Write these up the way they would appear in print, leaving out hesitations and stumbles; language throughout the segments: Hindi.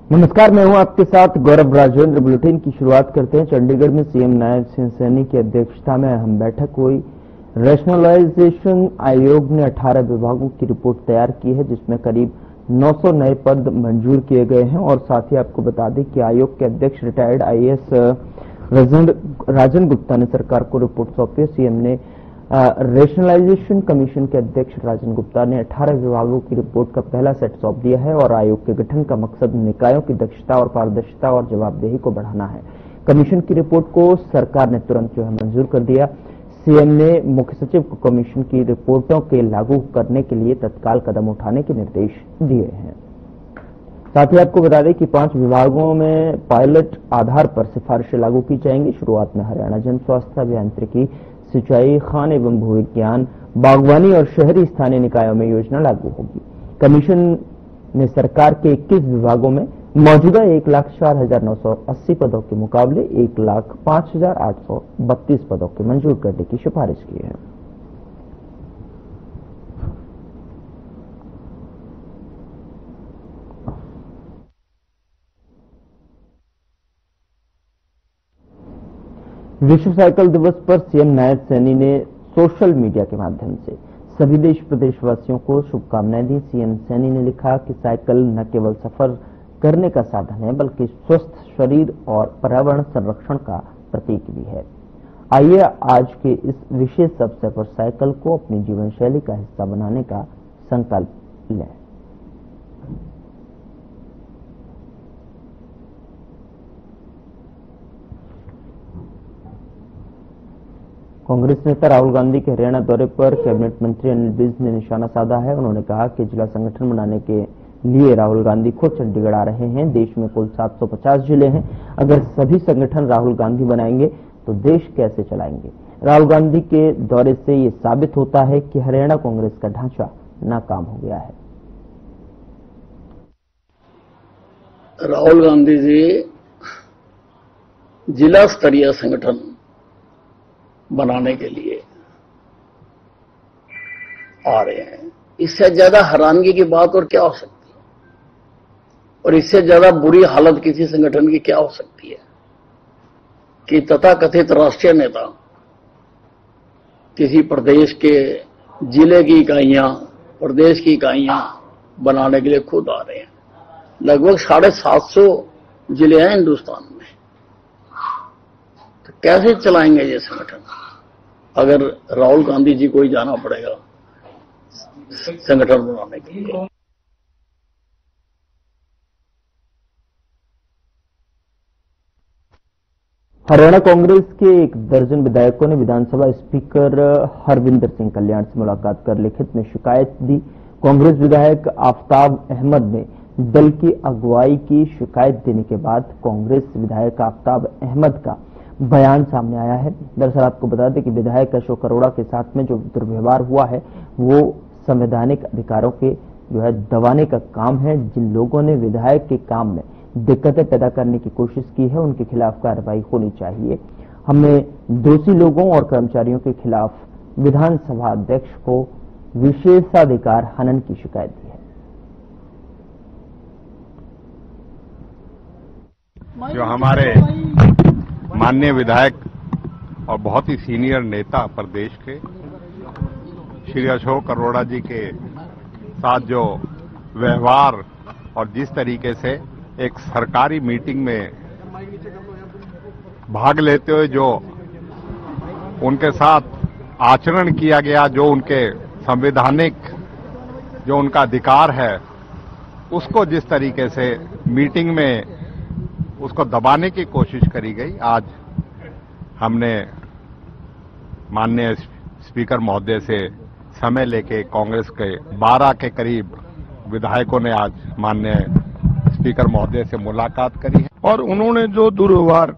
नमस्कार, मैं हूं आपके साथ गौरव राजेंद्र। बुलेटिन की शुरुआत करते हैं। चंडीगढ़ में सीएम नायब सिंह सैनी की अध्यक्षता में अहम बैठक हुई। रैशनलाइजेशन आयोग ने 18 विभागों की रिपोर्ट तैयार की है, जिसमें करीब 900 नए पद मंजूर किए गए हैं। और साथ ही आपको बता दें कि आयोग के अध्यक्ष रिटायर्ड आईएएस राजन गुप्ता ने सरकार को रिपोर्ट सौंपी है। सीएम ने रैशनलाइजेशन कमीशन के अध्यक्ष राजन गुप्ता ने 18 विभागों की रिपोर्ट का पहला सेट सौंप दिया है और आयोग के गठन का मकसद निकायों की दक्षता और पारदर्शिता और जवाबदेही को बढ़ाना है। कमीशन की रिपोर्ट को सरकार ने तुरंत मंजूर कर दिया। सीएम ने मुख्य सचिव को कमीशन की रिपोर्टों के लागू करने के लिए तत्काल कदम उठाने के निर्देश दिए हैं। साथ ही आपको बता दें कि 5 विभागों में पायलट आधार पर सिफारिशें लागू की जाएंगी। शुरुआत में हरियाणा जन स्वास्थ्य, अभियांत्रिकी, सिंचाई, खान एवं भूविज्ञान, बागवानी और शहरी स्थानीय निकायों में योजना लागू होगी। कमीशन ने सरकार के 21 विभागों में मौजूदा 1,04,980 पदों के मुकाबले 1,05,832 पदों के मंजूर करने की सिफारिश की है। विश्व साइकिल दिवस पर सीएम नायब सैनी ने सोशल मीडिया के माध्यम से सभी देश प्रदेशवासियों को शुभकामनाएं दी। सीएम सैनी ने लिखा कि साइकिल न केवल सफर करने का साधन है, बल्कि स्वस्थ शरीर और पर्यावरण संरक्षण का प्रतीक भी है। आइए आज के इस विशेष अवसर पर साइकिल को अपनी जीवन शैली का हिस्सा बनाने का संकल्प लें। कांग्रेस नेता राहुल गांधी के हरियाणा दौरे पर कैबिनेट मंत्री अनिल विज ने निशाना साधा है। उन्होंने कहा कि जिला संगठन बनाने के लिए राहुल गांधी खुद चंडीगढ़ आ रहे हैं। देश में कुल 750 जिले हैं। अगर सभी संगठन राहुल गांधी बनाएंगे तो देश कैसे चलाएंगे। राहुल गांधी के दौरे से ये साबित होता है कि हरियाणा कांग्रेस का ढांचा नाकाम हो गया है। राहुल गांधी जी जिला स्तरीय संगठन बनाने के लिए आ रहे हैं। इससे ज्यादा हैरानगी की बात और क्या हो सकती है, और इससे ज्यादा बुरी हालत किसी संगठन की क्या हो सकती है कि तथाकथित राष्ट्रीय नेता किसी प्रदेश के जिले की इकाइयां, प्रदेश की इकाइयां बनाने के लिए खुद आ रहे हैं। लगभग 750 जिले हैं हिंदुस्तान में, तो कैसे चलाएंगे ये संगठन अगर राहुल गांधी जी को ही जाना पड़ेगा संगठन बनाने के लिए। हरियाणा कांग्रेस के 1 दर्जन विधायकों ने विधानसभा स्पीकर हरविंदर सिंह कल्याण से मुलाकात कर लिखित में शिकायत दी। कांग्रेस विधायक आफ्ताब अहमद ने दल की अगुवाई की शिकायत देने के बाद कांग्रेस विधायक आफ्ताब अहमद का बयान सामने आया है। दरअसल आपको बता दें कि विधायक अशोक अरोड़ा के साथ में जो दुर्व्यवहार हुआ है वो संवैधानिक अधिकारों के दबाने का काम है। जिन लोगों ने विधायक के काम में दिक्कतें पैदा करने की कोशिश की है उनके खिलाफ कार्रवाई होनी चाहिए। हमने दोषी लोगों और कर्मचारियों के खिलाफ विधानसभा अध्यक्ष को विशेषाधिकार हनन की शिकायत दी है। जो हमारे माननीय विधायक और बहुत ही सीनियर नेता प्रदेश के श्री अशोक अरोड़ा जी के साथ जो व्यवहार और जिस तरीके से एक सरकारी मीटिंग में भाग लेते हुए जो उनके साथ आचरण किया गया, जो उनके संवैधानिक जो उनका अधिकार है उसको जिस तरीके से मीटिंग में उसको दबाने की कोशिश करी गई। आज हमने माननीय स्पीकर महोदय से समय लेके कांग्रेस के 12 के करीब विधायकों ने आज माननीय स्पीकर महोदय से मुलाकात करी है और उन्होंने जो दुर्व्यवहार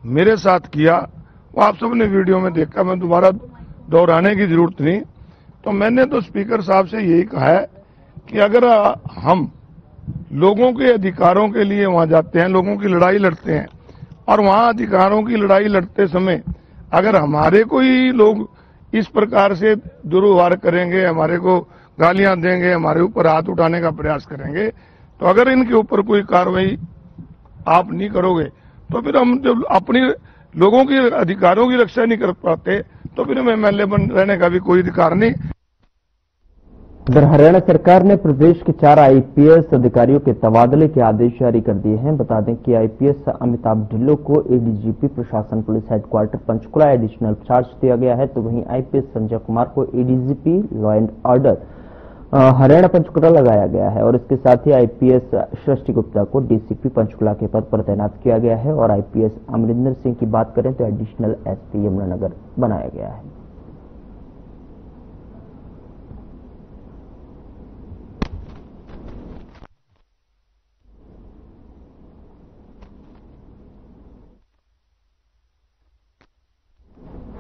मेरे साथ किया वो आप सबने वीडियो में देखा, मैं दोबारा दोहराने की जरूरत नहीं। तो मैंने तो स्पीकर साहब से यही कहा है कि अगर हम लोगों के अधिकारों के लिए वहां जाते हैं, लोगों की लड़ाई लड़ते हैं और वहां अधिकारों की लड़ाई लड़ते समय अगर हमारे को ही लोग इस प्रकार से दुर्व्यवहार करेंगे, हमारे को गालियां देंगे, हमारे ऊपर हाथ उठाने का प्रयास करेंगे, तो अगर इनके ऊपर कोई कार्रवाई आप नहीं करोगे तो फिर हम जब अपनी लोगों की अधिकारों की रक्षा नहीं कर पाते तो फिर हमें एमएलए बन रहने का भी कोई अधिकार नहीं। उधर हरियाणा सरकार ने प्रदेश के 4 आईपीएस अधिकारियों के तबादले के आदेश जारी कर दिए हैं। बता दें कि आईपीएस अमिताभ ढिल्लों को एडीजीपी प्रशासन police headquarter Panchkula additional charge दिया गया है, तो वहीं आईपीएस संजय कुमार को ADGP law and order Haryana Panchkula लगाया गया है और इसके साथ ही आईपीएस सृष्टि गुप्ता को डीसीपी पंचकुला के पद पर तैनात किया गया है और आईपीएस अमरिंदर सिंह की बात करें तो एडिशनल एसपी यमुनानगर बनाया गया है।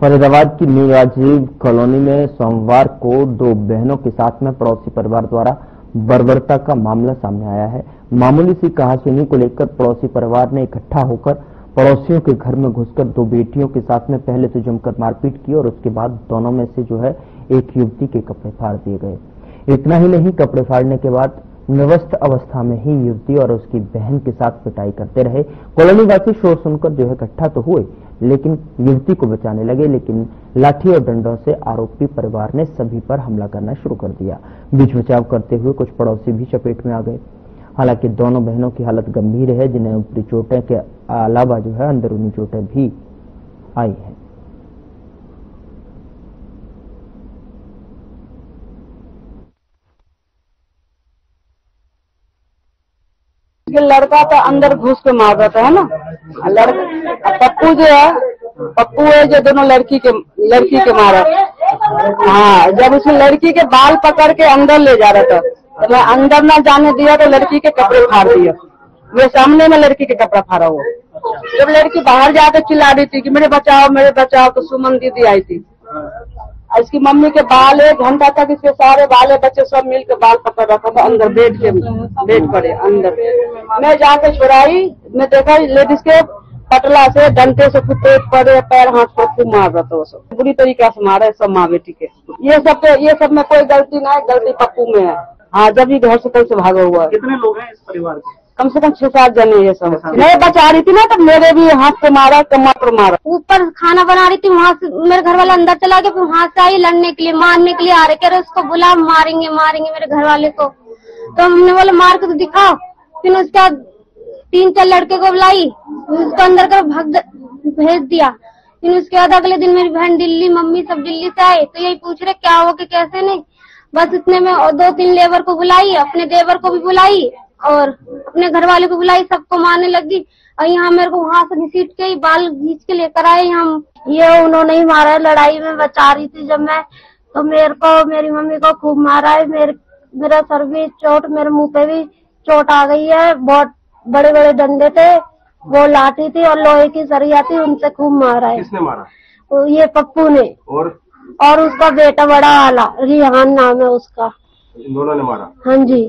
फरीदाबाद की न्यू राजीव कॉलोनी में सोमवार को 2 बहनों के साथ में पड़ोसी परिवार द्वारा बर्बरता का मामला सामने आया है। मामूली सी कहासुनी को लेकर पड़ोसी परिवार ने इकट्ठा होकर पड़ोसियों के घर में घुसकर 2 बेटियों के साथ में पहले तो जमकर मारपीट की और उसके बाद दोनों में से जो है एक युवती के कपड़े फाड़ दिए गए। इतना ही नहीं, कपड़े फाड़ने के बाद निवस्थ अवस्था में ही युवती और उसकी बहन के साथ पिटाई करते रहे। कॉलोनी वासी शोर सुनकर जो है इकट्ठा तो हुए लेकिन युवती को बचाने लगे, लेकिन लाठी और डंडों से आरोपी परिवार ने सभी पर हमला करना शुरू कर दिया। बीच बचाव करते हुए कुछ पड़ोसी भी चपेट में आ गए। हालांकि दोनों बहनों की हालत गंभीर है, जिन्हें ऊपरी चोटें के अलावा जो है अंदरूनी चोटें भी आई हैं। लड़का तो अंदर घुस के मार रहा था, है ना। लड़का पप्पू जो है, पप्पू है जो दोनों लड़की के मारा। हाँ, जब उसने लड़की के बाल पकड़ के अंदर ले जा रहा था तो मैं अंदर ना जाने दिया तो लड़की के कपड़े फाड़ दिया। मेरे सामने में लड़की के कपड़ा फाड़ा हुआ। जब लड़की बाहर जाकर चिल्ला रही थी कि मेरे बचाओ, तो सुमन दीदी आई थी। इसकी मम्मी के बाल 1 घंटा तक इसके सारे बाले बच्चे सब मिलकर बाल पकड़ रखा था अंदर बेड पड़े अंदर। मैं जाके छुड़ाई, मैं देखा लेडीज के पटला से डंडे से पेट पड़े, पैर हाथ पर खूब मार रहा था। वो सब बुरी तरीके से मारा है सब माँ बेटी के। ये सब में कोई गलती ना है, गलती पप्पू में है। हाँ, जब भी घर से कल से भागा हुआ है। कितने लोग हैं इस परिवार के? कम से कम 6-7 जने ये सब। मैं बचा रही थी ना तब मेरे भी हाथ पे मारा, कमर पर मारा। ऊपर खाना बना रही थी, वहाँ से मेरे घर वाले अंदर चला गया, फिर वहाँ से आई लड़ने के लिए, मारने के लिए आ रहे, कह रहे उसको बुला, मारेंगे मेरे घर वाले को। तो हमने बोला मार के तो दिखाओ। फिर उसका 3-4 लड़के को बुलाई, उसको अंदर कर भेज दिया। फिर उसके बाद अगले दिन मेरी बहन दिल्ली, मम्मी सब दिल्ली से आए तो यही पूछ रहे क्या हो कि कैसे नहीं। बस इतने में 2-3 लेबर को बुलाई, अपने देवर को भी बुलाई और अपने घर वाले को बुलाई, सबको मारने लगी। और यहाँ मेरे को वहां से घसीट के बाल खींच के लेकर आए। यहाँ ये उन्होंने ही मारा है, लड़ाई में बचा रही थी जब मैं, तो मेरे को मेरी मम्मी को खूब मारा है। मेरा सर भी चोट, मेरे मुंह पे भी चोट आ गई है। बहुत बड़े बड़े डंडे थे, वो लाठी थी और लोहे की सरिया थी, उनसे खूब मारा है। किसने मारा? तो ये पप्पू ने और उसका बेटा बड़ा वाला रिहान नाम है उसका। इन दोनों ने मारा? हाँ जी।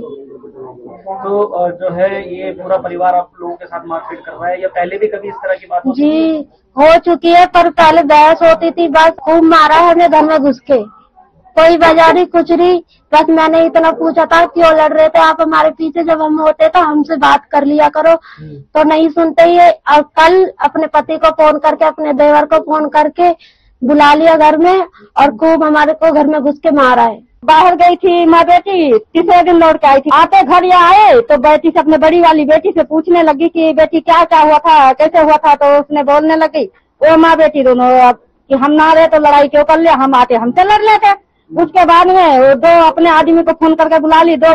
तो जो है ये पूरा परिवार आप लोगों के साथ मारपीट कर रहा है, या पहले भी कभी इस तरह की बात होती जी हो चुकी है, पर पहले बहस होती थी, बस खूब मारा है हमें घर में घुस के। कोई वजह नहीं, कुछ नहीं, बस मैंने इतना पूछा था क्यों लड़ रहे थे आप हमारे पीछे, जब हम होते तो हमसे बात कर लिया करो। तो नहीं सुनते ही और कल अपने पति को फोन करके, अपने देवर को फोन करके बुला लिया घर में और खूब हमारे को घर में घुस के मारा है। बाहर गई थी माँ बेटी, तीसरे दिन लौट के आई थी। आते घर यहाँ आए तो बेटी से, अपने बड़ी वाली बेटी से पूछने लगी कि बेटी क्या हुआ था, कैसे हुआ था। तो उसने बोलने लगी, वो माँ बेटी दोनों, कि हम ना रहे तो लड़ाई क्यों कर ले, हम आते हमसे लड़ लेते। उसके बाद में वो 2 अपने आदमी को फोन करके बुला ली, 2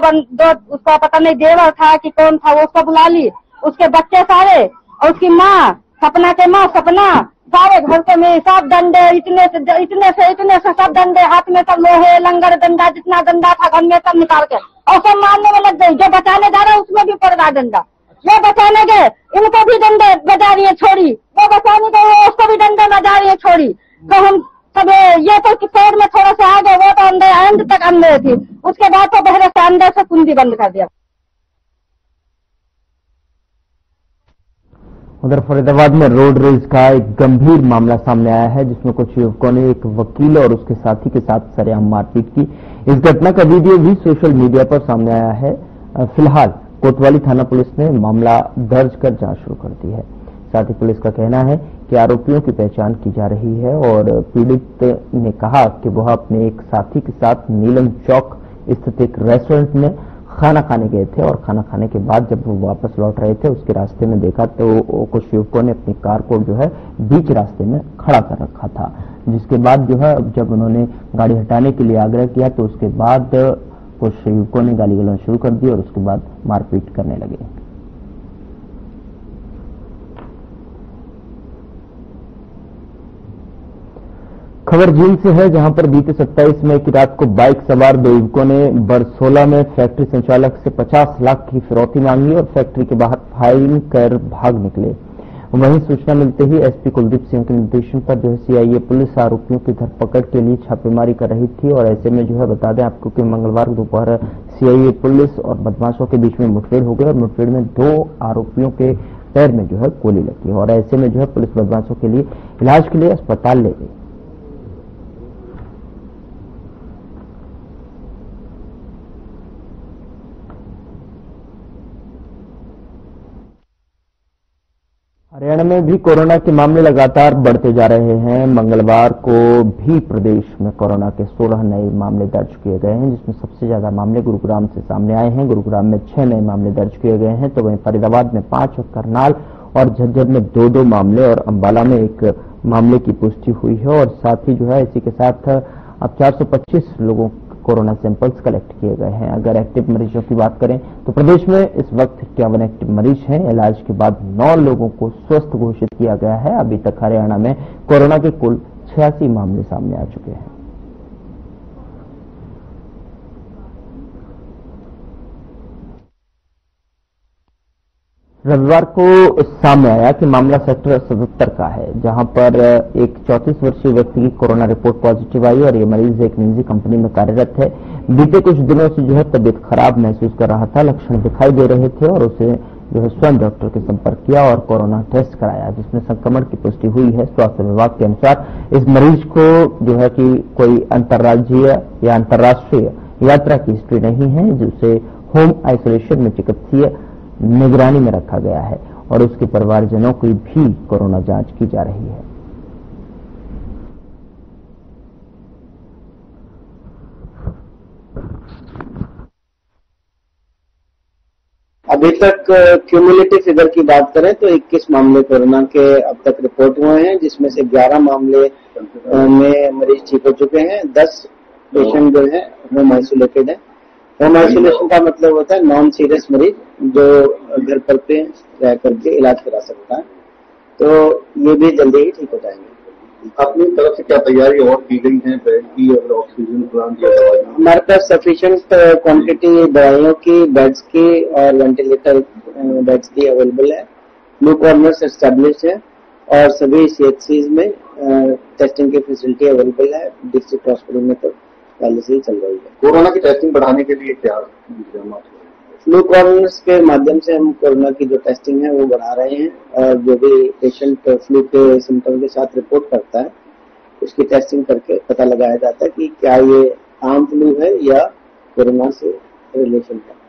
उसका पता नहीं देवर था कि कौन था, वो उसको बुला ली। उसके बच्चे सारे और उसकी माँ, सपना के माँ सपना, सारे घर के में सब डंडे, इतने से सब डंडे हाथ में, सब लोहे लंगर डंडा, जितना डंडा था घर में सब निकाल के और सब मारने में लग गई। जो बचाने जा रहा है उसमें भी पड़ रहा डंडा। वो बचाने गए, इनको भी डंडे बजा रही है छोड़ी, वो बचाने गए उसको भी डंडे बजा रही है छोड़ी। तो हम सब ये तो पैर में थोड़ा सा आ गए, वो तो अंदर तक अंदर थी। उसके बाद तो बहरे से अंदर से कुंडी बंद कर दिया। उधर फरीदाबाद में रोड रेज का एक गंभीर मामला सामने आया है, जिसमें कुछ युवकों ने एक वकील और उसके साथी के साथ सरेआम मारपीट की। इस घटना का वीडियो भी सोशल मीडिया पर सामने आया है। फिलहाल कोतवाली थाना पुलिस ने मामला दर्ज कर जांच शुरू कर दी है। साथ ही पुलिस का कहना है कि आरोपियों की पहचान की जा रही है और पीड़ित ने कहा कि वह अपने एक साथी के साथ नीलम चौक स्थित एक रेस्टोरेंट में खाना खाने गए थे और खाना खाने के बाद जब वो वापस लौट रहे थे उसके रास्ते में देखा तो कुछ युवकों ने अपनी कार को जो है बीच रास्ते में खड़ा कर रखा था, जिसके बाद जो है जब उन्होंने गाड़ी हटाने के लिए आग्रह किया तो उसके बाद कुछ युवकों ने गाली गलौज शुरू कर दी और उसके बाद मारपीट करने लगे। खबर जींद से है, जहां पर बीते 27 मई की रात को बाइक सवार 2 युवकों ने बरसोला में फैक्ट्री संचालक से 50 लाख की फिरौती मांगी और फैक्ट्री के बाहर फायरिंग कर भाग निकले। वहीं सूचना मिलते ही एसपी कुलदीप सिंह के निर्देशन पर जो है सीआईए पुलिस आरोपियों की धरपकड़ के लिए छापेमारी कर रही थी और ऐसे में जो है बता दें आपको कि मंगलवार दोपहर सीआईए पुलिस और बदमाशों के बीच में मुठभेड़ हो गई और मुठभेड़ में 2 आरोपियों के पैर में जो है गोली लगी और ऐसे में जो है पुलिस बदमाशों के लिए इलाज के लिए अस्पताल ले गई। हरियाणा में भी कोरोना के मामले लगातार बढ़ते जा रहे हैं। मंगलवार को भी प्रदेश में कोरोना के 16 नए मामले दर्ज किए गए हैं, जिसमें सबसे ज्यादा मामले गुरुग्राम से सामने आए हैं। गुरुग्राम में 6 नए मामले दर्ज किए गए हैं, तो वहीं फरीदाबाद में 5 और करनाल और झज्जर में 2-2 मामले और अंबाला में 1 मामले की पुष्टि हुई है। और साथ ही जो है इसी के साथ अब 425 लोगों कोरोना सैंपल्स कलेक्ट किए गए हैं। अगर एक्टिव मरीजों की बात करें तो प्रदेश में इस वक्त 51 एक्टिव मरीज हैं। इलाज के बाद 9 लोगों को स्वस्थ घोषित किया गया है। अभी तक हरियाणा में कोरोना के कुल 86 मामले सामने आ चुके हैं। रविवार को सामने आया कि मामला सेक्टर 77 का है, जहां पर एक 34 वर्षीय व्यक्ति की कोरोना रिपोर्ट पॉजिटिव आई और ये मरीज एक निजी कंपनी में कार्यरत है। बीते कुछ दिनों से जो है तबीयत खराब महसूस कर रहा था, लक्षण दिखाई दे रहे थे और उसे जो है स्वयं डॉक्टर के संपर्क किया और कोरोना टेस्ट कराया, जिसमें संक्रमण की पुष्टि हुई है। स्वास्थ्य विभाग के अनुसार इस मरीज को जो है कि कोई अंतर्राज्यीय या अंतर्राष्ट्रीय यात्रा की हिस्ट्री नहीं है, जिसे होम आइसोलेशन में चिकित्सीय निगरानी में रखा गया है और उसके परिवारजनों की भी कोरोना जांच की जा रही है। अभी तक क्यूमुलेटिव फिगर की बात करें तो 21 मामले कोरोना के अब तक रिपोर्ट हुए हैं, जिसमें से 11 मामले में मरीज ठीक हो चुके हैं। 10 पेशेंट जो है होम आइसोलेटेड है। होम आइसोलेशन का मतलब होता है नॉन सीरियस मरीज जो घर पर पे रह करके इलाज करा सकता है, तो ये भी जल्दी ही ठीक हो जाएंगे। अपनी तरफ से क्या तैयारी और की गई है बेड की और ऑक्सीजन प्लांट या दवाई? हमारे पास सफिशिएंट क्वांटिटी दवाइयों की, बेड्स की और वेंटिलेटर बेड्स की अवेलेबल है। ब्लू कॉर्नर्स एस्टेब्लिश है और सभी सीएचसीज में टेस्टिंग की फैसिलिटी अवेलेबल है। डिस्ट्रिक्ट हॉस्पिटल में तो पहले से ही चल रही है। कोरोना की टेस्टिंग बढ़ाने के लिए क्या फ्लू कॉर्नर्स के माध्यम से हम कोरोना की जो टेस्टिंग है वो बढ़ा रहे हैं और जो भी पेशेंट फ्लू के सिम्टम के साथ रिपोर्ट करता है उसकी टेस्टिंग करके पता लगाया जाता है कि क्या ये आम फ्लू है या कोरोना से रिलेशन है।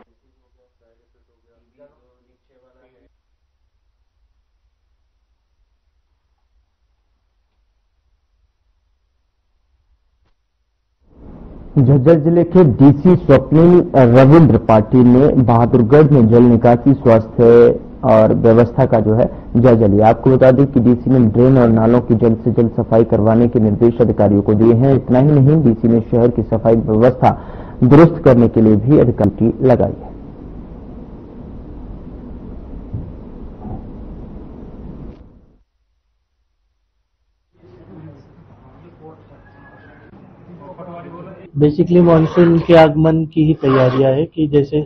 झज्जर जिले के डीसी स्वप्निल रविंद्र पाटिल ने बहादुरगढ़ में जल निकासी स्वास्थ्य और व्यवस्था का जो है जायजा लिया। आपको बता दें कि डीसी ने ड्रेन और नालों की जल्द से जल्द सफाई करवाने के निर्देश अधिकारियों को दिए हैं। इतना ही नहीं, डीसी ने शहर की सफाई व्यवस्था दुरुस्त करने के लिए भी अधिकारी लगाई है। बेसिकली मानसून के आगमन की ही तैयारियां है कि जैसे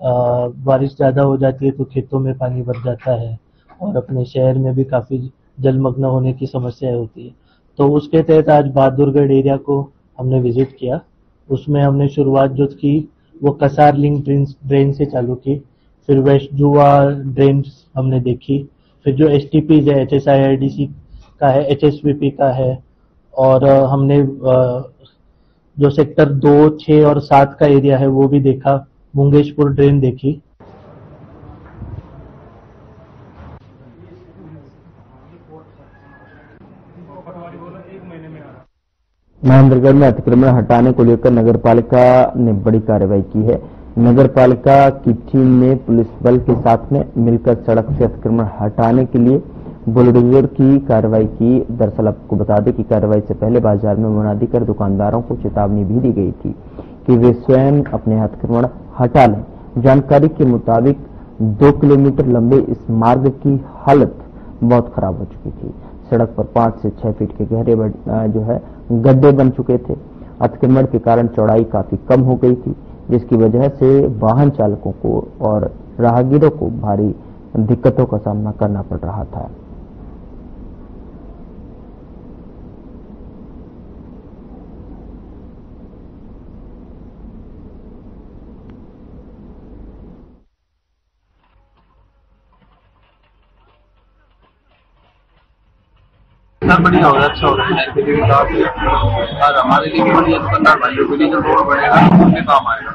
बारिश ज्यादा हो जाती है तो खेतों में पानी भर जाता है और अपने शहर में भी काफी जलमग्न होने की समस्याएं होती है। तो उसके तहत आज बहादुरगढ़ एरिया को हमने विजिट किया। उसमें हमने शुरुआत जो की वो कसार लिंक ड्रेन से चालू की, फिर वेस्ट जुआ ड्रेन हमने देखी, फिर जो STPs है HSIRDC का है, HSVP का है, और हमने जो सेक्टर 2, 6 और 7 का एरिया है वो भी देखा। मुंगेशपुर ड्रेन देखी। महेंद्रगढ़ में अतिक्रमण हटाने को लेकर नगर पालिका ने बड़ी कार्रवाई की है। नगर पालिका की टीम ने पुलिस बल के साथ में मिलकर सड़क से अतिक्रमण हटाने के लिए बुलडोजर की कार्रवाई की। दरअसल आपको बता दें कि कार्रवाई से पहले बाजार में मुनादी कर दुकानदारों को चेतावनी भी दी गई थी कि वे स्वयं अपने अतिक्रमण हटा लें। जानकारी के मुताबिक 2 किलोमीटर लंबे इस मार्ग की हालत बहुत खराब हो चुकी थी। सड़क पर 5 से 6 फीट के गहरे गड्ढे बन चुके थे। अतिक्रमण के कारण चौड़ाई काफी कम हो गई थी, जिसकी वजह से वाहन चालकों को और राहगीरों को भारी दिक्कतों का सामना करना पड़ रहा था। बढ़िया हो रहा है, अच्छा हो रहा है और हमारे लिए बढ़िया दुकानदार भाइयों के लिए जो रोड बढ़ेगा उनके काम आएगा।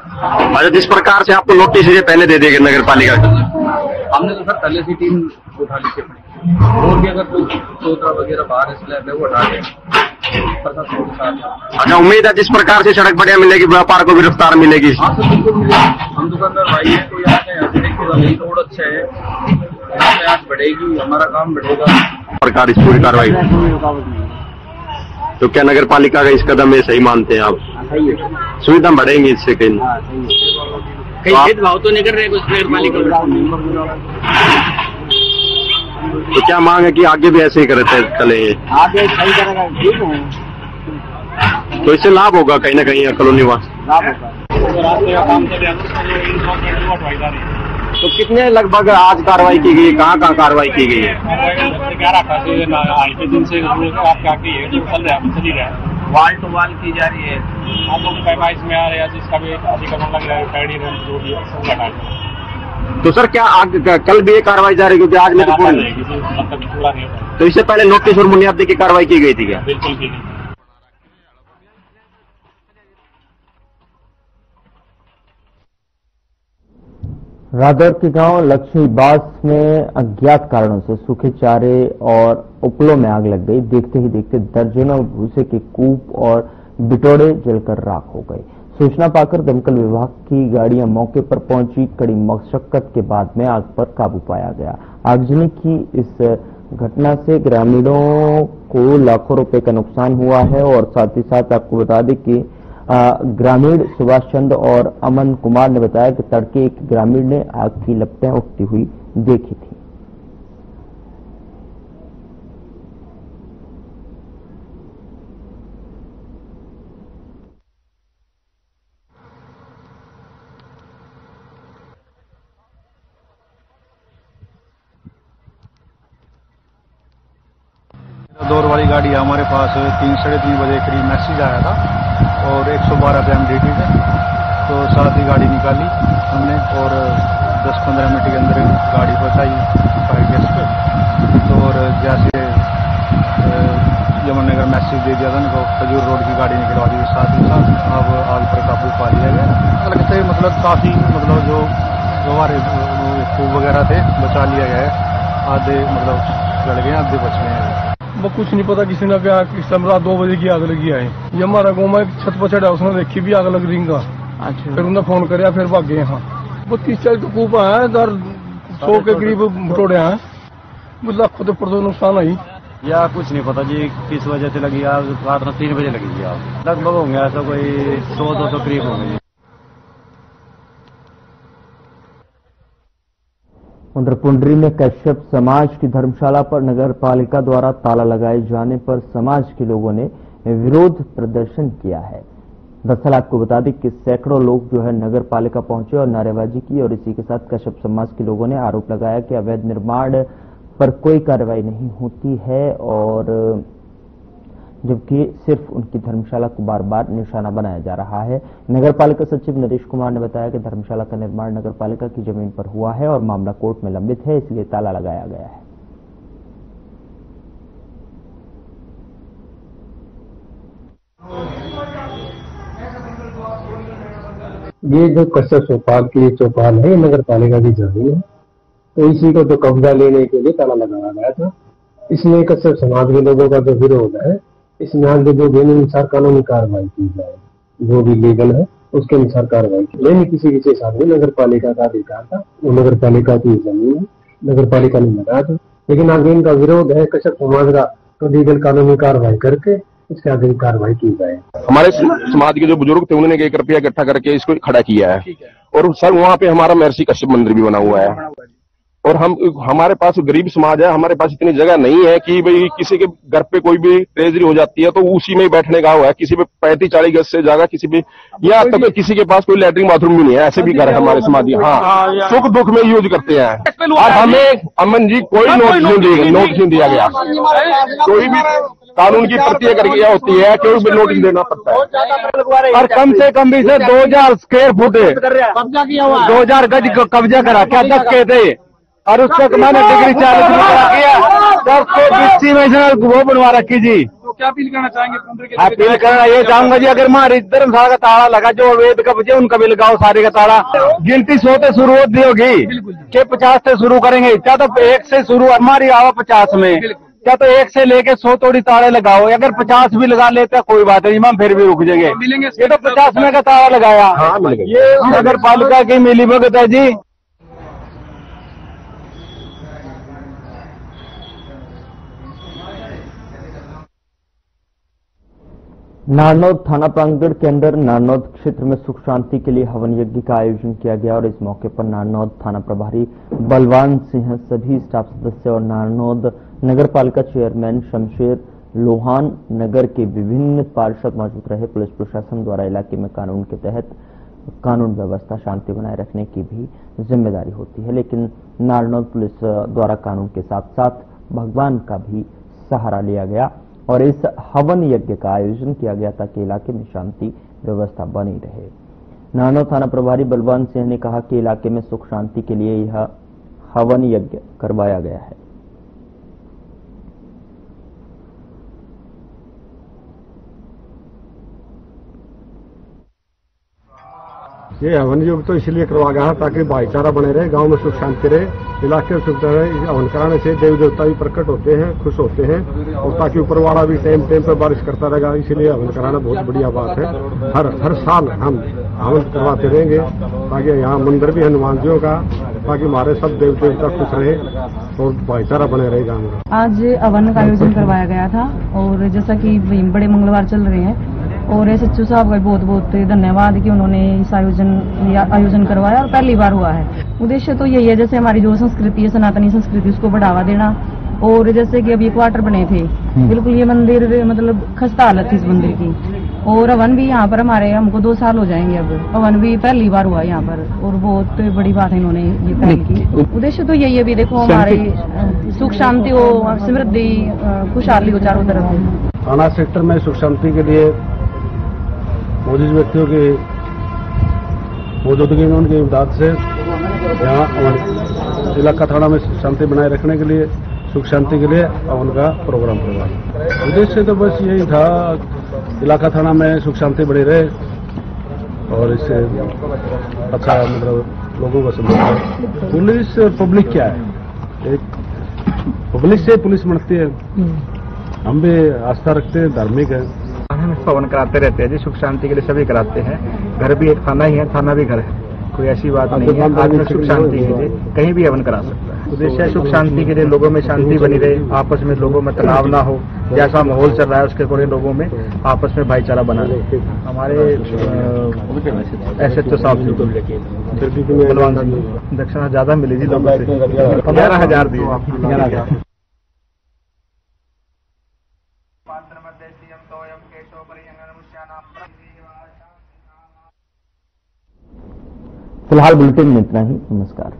अच्छा, जिस प्रकार से आपको नोटिस पहले दे देगा नगर पालिका, हमने तो सर पहले से टीम उठा ली थी अपनी, और भी अगर कोई चौतरा वगैरह बाहर स्लैब है वो हटा दें प्रशासन के साथ। अच्छा, उम्मीद है जिस प्रकार से सड़क बढ़िया मिलेगी व्यापार को भी रफ्तार मिलेगी। हाँ सर बिल्कुल मिलेगी। हम दुकानदार भाई है तो यहाँ से रोड अच्छा है, यहाँ पे आज बढ़ेगी, हमारा काम बढ़ेगा। सरकार इस पूरी कार्रवाई तो क्या नगर पालिका का इस कदम में सही मानते हैं आप? सुविधा बढ़ेंगी इससे कहीं भेदभाव तो नहीं कर रहे कुछ नगर पालिका। तो क्या मांग है कि आगे भी ऐसे ही करते चले? आगे सही करेगा ठीक है, तो इससे लाभ होगा कहीं ना कहीं कॉलोनी वास। लाभ होगा। तो कितने लगभग आज कार्रवाई की गई, कहाँ कार्रवाई की गई है? 11 दिन से आप क्या की है चल रहा है, वाल टू वाल की जा रही है। हम लोग पैमाइश में आ रहे हैं, जिसका भी अतिक्रमण लग रहा है। तो सर क्या कल भी ये कार्रवाई जारी, क्योंकि आज में तो पूरा नहीं, तो इससे पहले नोटिस और बुनियादी की कार्रवाई की गई थी क्या? बिल्कुल की नहीं। रादौर के गांव लक्ष्मीबास में अज्ञात कारणों से सूखे चारे और उपलों में आग लग गई। देखते ही देखते दर्जनों भूसे के कूप और बिटोड़े जलकर राख हो गए। सूचना पाकर दमकल विभाग की गाड़ियां मौके पर पहुंची। कड़ी मशक्कत के बाद में आग पर काबू पाया गया। आगजनी की इस घटना से ग्रामीणों को लाखों रुपए का नुकसान हुआ है और साथ ही साथ आपको बता दें कि ग्रामीण सुभाष चंद्र और अमन कुमार ने बताया कि तड़के एक ग्रामीण ने आग की लपटें उठती हुई देखी थी। दौर वाली गाड़ी है हमारे पास 3 साढ़े 3 बजे करीब मैसेज आया था और 112 पे हम ड्यूटी थे, तो साथ ही गाड़ी निकाली हमने और 10-15 मिनट के अंदर गाड़ी पहुंचाई फायर गैस पे। तो और जैसे यमुनानगर मैसेज दे दिया था उनको, खजूर रोड की गाड़ी निकलवा दी, साथ ही साथ अब आग पर काबू पा लिया गया। लगता है मतलब काफ़ी जो हमारे खूब वगैरह थे बचा लिया गया है, आधे मतलब जल गए, आधे बच गए हैं। वो कुछ नहीं पता किसी ने क्या, किस टाइम रात 2 बजे की आग लगी है। ये हमारा गाँव में छत पर चढ़ा, उसने देखी भी आग लग रही का। अच्छा। फिर उन्हें फोन कराया, फिर भागे यहाँ। वो 30-40 कूप है, इधर 100 के करीब बटोड़े हैं, लाखों तो पर नुकसान आई। या कुछ नहीं पता जी किस वजह से लगी आग। रात 3 बजे लगी आग, लगभग होंगे ऐसा कोई 100-200 करीब होंगे। उधर पुंडरी में कश्यप समाज की धर्मशाला पर नगर पालिका द्वारा ताला लगाए जाने पर समाज के लोगों ने विरोध प्रदर्शन किया है। दरअसल आपको बता दें कि सैकड़ों लोग जो है नगर पालिका पहुंचे और नारेबाजी की और इसी के साथ कश्यप समाज के लोगों ने आरोप लगाया कि अवैध निर्माण पर कोई कार्रवाई नहीं होती है, और जबकि सिर्फ उनकी धर्मशाला को बार बार निशाना बनाया जा रहा है। नगर पालिका सचिव नरेश कुमार ने बताया कि धर्मशाला का निर्माण नगर पालिका की जमीन पर हुआ है और मामला कोर्ट में लंबित है, इसलिए ताला लगाया गया है। ये जो कश्यप चौपाल की चौपाल है, नगर पालिका की जमीन है, तो इसी को तो कब्जा लेने के लिए ताला लगाया गया था। इसमें कश्यप समाज के लोगों का जो विरोध है इसमें आगे जो भी अनुसार कानूनी कार्रवाई की जाए, जो भी लीगल है उसके अनुसार कार्रवाई की। मैंने किसी विशेष आदमी नगर पालिका का अधिकार था, वो नगर पालिका की जमीन है, नगर पालिका ने लगा था, लेकिन आगे इनका विरोध है कश्यप समाज का, तो लीगल कानूनी कार्रवाई करके इसके आगे कार्रवाई की जाए। हमारे समाज के जो बुजुर्ग थे उन्होंने 1 रुपया इकट्ठा करके इसको खड़ा किया है और सर वहाँ पे हमारा महर्षि कश्यप मंदिर भी बना हुआ है और हमारे पास गरीब समाज है, हमारे पास इतनी जगह नहीं है कि भाई किसी के घर पे कोई भी ट्रेजरी हो जाती है तो उसी में ही बैठने का हुआ है, किसी पे 35-40 गज से जगह किसी भी, या तक तो किसी के पास कोई लैट्रिन बाथरूम भी नहीं है, ऐसे भी घर है हमारे समाधि। हाँ, सुख दुख में यूज करते हैं और हमें अमन जी कोई नोटिस नहीं दिया गया, कोई भी कानून की प्रक्रिया करके होती है, कोई भी नोटिस देना पड़ता है और कम से कम भी से 2000 स्क्वायर फुट कब्जा किया हुआ, 2000 गज कब्जा करा क्या 10 के थे और उस पर मैंने डिग्री 40 किया, 10 में वो बनवा रखी जी। तो क्या अपील करना चाहेंगे? अपील करना ये चाहूंगा जी, अगर हमारी धर्मशाला का ताला लगा, जो अवैध कब्जे उनका भी लगाओ सारे का ताला। गिनती 100 से शुरू होती होगी कि 50 से शुरू करेंगे, क्या तो 1 से शुरू, हमारी आवा 50 में, क्या तो 1 से लेके 100 तोड़ी ताले लगाओ, अगर 50 भी लगा लेते कोई बात नहीं, हम फिर भी रुक जाएंगे। ये तो 50 में का ताला लगाया, ये नगर पालिका की मिली भगत है जी। नारनौद थाना प्रांगण के अंदर नारनौद क्षेत्र में सुख शांति के लिए हवन यज्ञ का आयोजन किया गया और इस मौके पर नारनौद थाना प्रभारी बलवान सिंह, सभी स्टाफ सदस्य और नारनौद नगर पालिका चेयरमैन शमशेर लोहान, नगर के विभिन्न पार्षद मौजूद रहे। पुलिस प्रशासन द्वारा इलाके में कानून के तहत कानून व्यवस्था शांति बनाए रखने की भी जिम्मेदारी होती है, लेकिन नारनौद पुलिस द्वारा कानून के साथ साथ भगवान का भी सहारा लिया गया और इस हवन यज्ञ का आयोजन किया गया ताकि इलाके में शांति व्यवस्था बनी रहे। नारनौद थाना प्रभारी बलवान सिंह ने कहा कि इलाके में सुख शांति के लिए यह हवन यज्ञ करवाया गया है। ये हवन योग तो इसलिए करवा गया है ताकि भाईचारा बने रहे, गांव में सुख शांति रहे, इलाके में सुख रहे। हवन कराने से देवी देवता भी प्रकट होते हैं, खुश होते हैं और ताकि ऊपर वाला भी टाइम पर बारिश करता रहेगा, इसीलिए हवन कराना बहुत बढ़िया बात है। हर साल हम हवन करवाते रहेंगे ताकि यहाँ मंदिर भी हनुमान जी का, ताकि हमारे सब देवी देवता खुश रहे और भाईचारा बने रहे गाँव में। आज हवन का आयोजन करवाया गया था और जैसा कि बड़े मंगलवार चल रहे हैं और SHO साहब का बहुत बहुत धन्यवाद कि उन्होंने इस आयोजन करवाया और पहली बार हुआ है। उद्देश्य तो यही है, जैसे हमारी जो संस्कृति है, सनातनी संस्कृति, उसको बढ़ावा देना। और जैसे कि अभी क्वार्टर बने थे, बिल्कुल ये मंदिर मतलब खस्ता हालत थी इस मंदिर की, और हवन भी यहाँ पर हमको 2 साल हो जाएंगे, अब हवन भी पहली बार हुआ यहाँ पर और बहुत बड़ी बात है इन्होंने ये पहल की। उद्देश्य तो यही है, भी देखो हमारे सुख शांति हो, समृद्धि, खुशहाली हो चारों तरफ। थाना सेक्टर में सुख शांति के लिए मौजूद व्यक्तियों की मौजूदगी में उनकी इमदाद से यहाँ इलाका थाना में शांति बनाए रखने के लिए, सुख शांति के लिए उनका प्रोग्राम करवाया। उद्देश्य तो बस यही था, इलाका थाना में सुख शांति बनी रहे और इससे अच्छा मतलब लोगों का समझ। पुलिस पब्लिक क्या है, एक पब्लिक से पुलिस बनती है, हम भी आस्था रखते हैं, धार्मिक है। हम हवन कराते रहते हैं जी, सुख शांति के लिए सभी कराते हैं। घर भी एक थाना ही है, थाना भी घर है, कोई ऐसी बात नहीं है। आज में सुख शांति के लिए कहीं भी हवन करा सकता है। उद्देश्य है सुख शांति के लिए, लोगों में शांति बनी रहे, आपस में लोगों में तनाव ना हो, जैसा माहौल चल रहा है उसके अकॉर्डिंग लोगों में आपस में भाईचारा बना रहे। हमारे SHO साहब दक्षिणा ज्यादा मिली जी लोगों से, 11,000 दिए। फिलहाल बुलेटिन में इतना ही। नमस्कार।